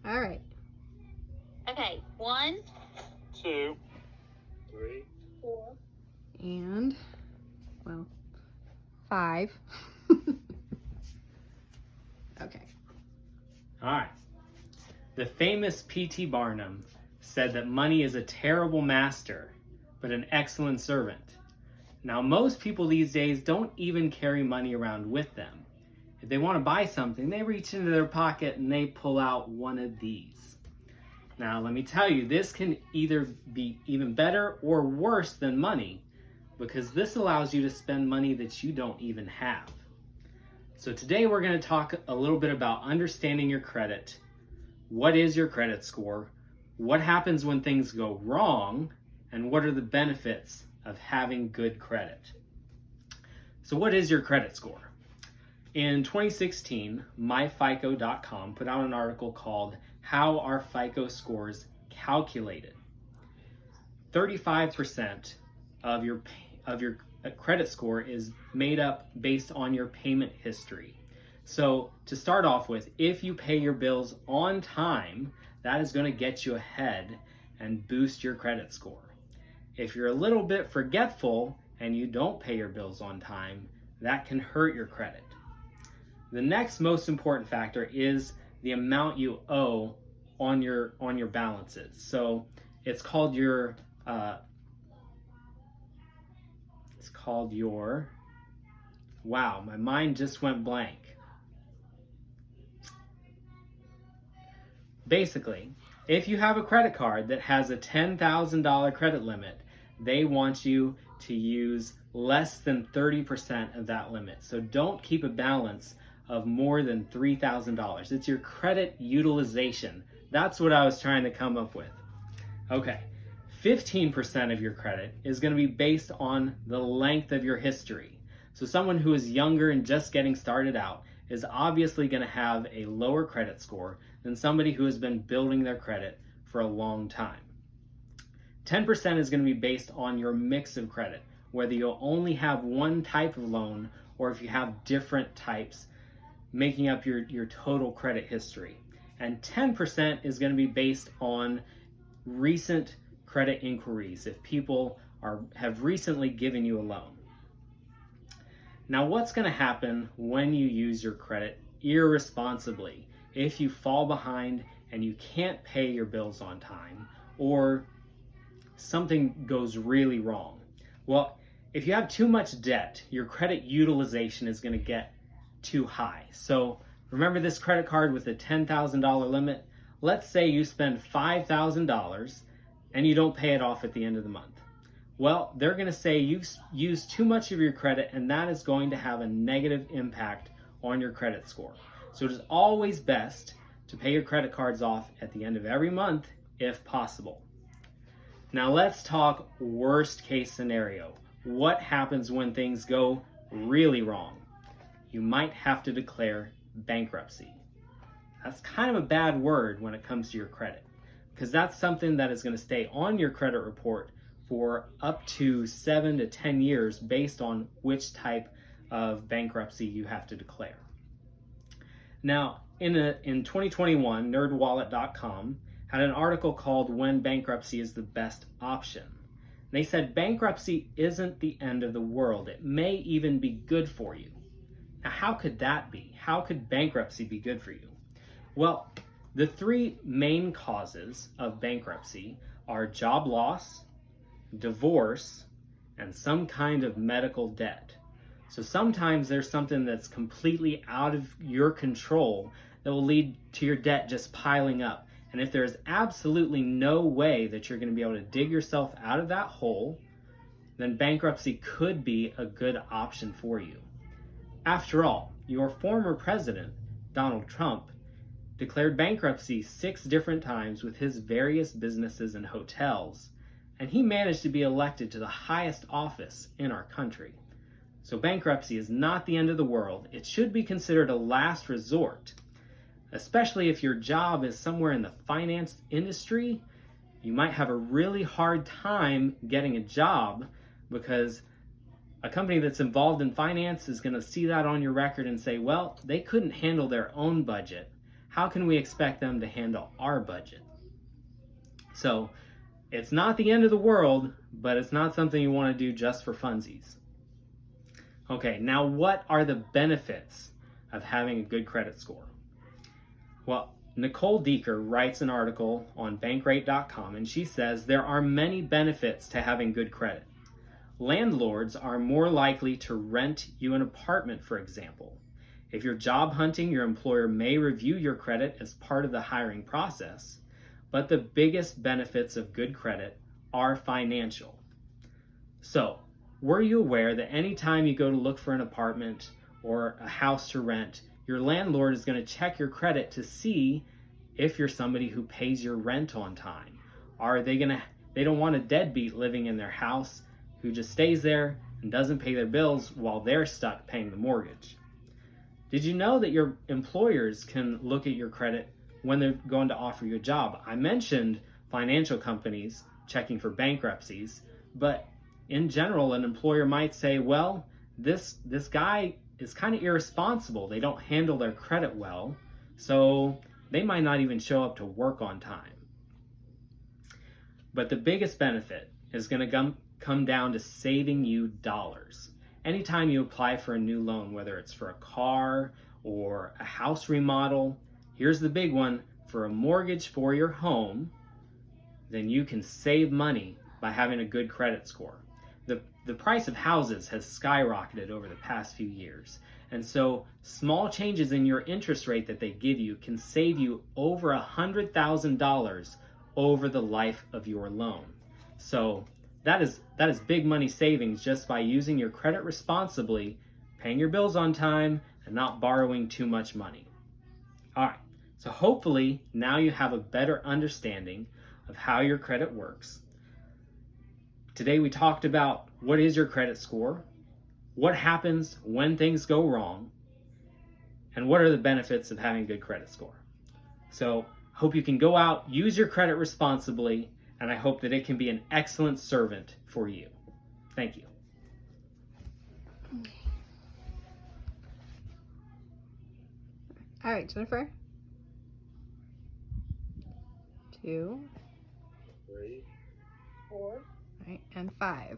All right. Okay, 1, 2, 3, 4. And, well, 5. Okay. All right. The famous P.T. Barnum said that money is a terrible master, but an excellent servant. Now, most people these days don't even carry money around with them. If they want to buy something, they reach into their pocket and they pull out one of these. Now, let me tell you, this can either be even better or worse than money, because this allows you to spend money that you don't even have. So today we're going to talk a little bit about understanding your credit. What is your credit score? What happens when things go wrong? And what are the benefits of having good credit? So what is your credit score? In 2016, myfico.com put out an article called How Are FICO Scores Calculated? 35% of your credit score is made up based on your payment history. So to start off with, if you pay your bills on time, that is going to get you ahead and boost your credit score. If you're a little bit forgetful and you don't pay your bills on time, that can hurt your credit. The next most important factor is the amount you owe on your balances. So it's called your wow, my mind just went blank. Basically, if you have a credit card that has a $10,000 credit limit, they want you to use less than 30% of that limit. So don't keep a balance of more than $3,000. It's your credit utilization. That's what I was trying to come up with. Okay, 15% of your credit is going to be based on the length of your history. So someone who is younger and just getting started out is obviously going to have a lower credit score than somebody who has been building their credit for a long time. 10% is going to be based on your mix of credit, whether you'll only have one type of loan or if you have different types making up your total credit history. And 10% is going to be based on recent credit inquiries, if people have recently given you a loan. Now, what's going to happen when you use your credit irresponsibly? If you fall behind and you can't pay your bills on time, or something goes really wrong? Well, if you have too much debt, your credit utilization is going to get too high. So remember this credit card with a $10,000 limit? Let's say you spend $5,000 and you don't pay it off at the end of the month. Well, they're going to say you used too much of your credit, and that is going to have a negative impact on your credit score. So it is always best to pay your credit cards off at the end of every month if possible. Now let's talk worst case scenario. What happens when things go really wrong? You might have to declare bankruptcy. That's kind of a bad word when it comes to your credit, because that's something that is going to stay on your credit report for up to 7 to 10 years based on which type of bankruptcy you have to declare. Now, in 2021, nerdwallet.com had an article called When Bankruptcy is the Best Option. They said bankruptcy isn't the end of the world. It may even be good for you. Now, how could that be? How could bankruptcy be good for you? Well, the three main causes of bankruptcy are job loss, divorce, and some kind of medical debt. So sometimes there's something that's completely out of your control that will lead to your debt just piling up. And if there's absolutely no way that you're going to be able to dig yourself out of that hole, then bankruptcy could be a good option for you. After all, your former president, Donald Trump, declared bankruptcy 6 different times with his various businesses and hotels, and he managed to be elected to the highest office in our country. So bankruptcy is not the end of the world. It should be considered a last resort, especially if your job is somewhere in the finance industry. You might have a really hard time getting a job because a company that's involved in finance is going to see that on your record and say, well, they couldn't handle their own budget. how can we expect them to handle our budget? So it's not the end of the world, but it's not something you want to do just for funsies. Okay, now what are the benefits of having a good credit score? Well, Nicole Deeker writes an article on bankrate.com, and she says there are many benefits to having good credit. Landlords are more likely to rent you an apartment, for example. If you're job hunting, your employer may review your credit as part of the hiring process, but the biggest benefits of good credit are financial. So, were you aware that anytime you go to look for an apartment or a house to rent, your landlord is going to check your credit to see if you're somebody who pays your rent on time? They don't want a deadbeat living in their house who just stays there and doesn't pay their bills while they're stuck paying the mortgage. Did you know that your employers can look at your credit when they're going to offer you a job? I mentioned financial companies checking for bankruptcies, but in general, an employer might say, well, this guy is kind of irresponsible. They don't handle their credit well, so they might not even show up to work on time. But the biggest benefit is going to come down to saving you dollars. Anytime you apply for a new loan, whether it's for a car or a house remodel, here's the big one: for a mortgage for your home, then you can save money by having a good credit score. The price of houses has skyrocketed over the past few years, and so small changes in your interest rate that they give you can save you over $100,000 over the life of your loan. So that is big money savings just by using your credit responsibly, paying your bills on time, and not borrowing too much money. All right, so hopefully now you have a better understanding of how your credit works. Today we talked about what is your credit score, what happens when things go wrong, and what are the benefits of having a good credit score. So hope you can go out, use your credit responsibly, and I hope that it can be an excellent servant for you. Thank you. All right, Jennifer. 2. 3. 4. Right, and 5.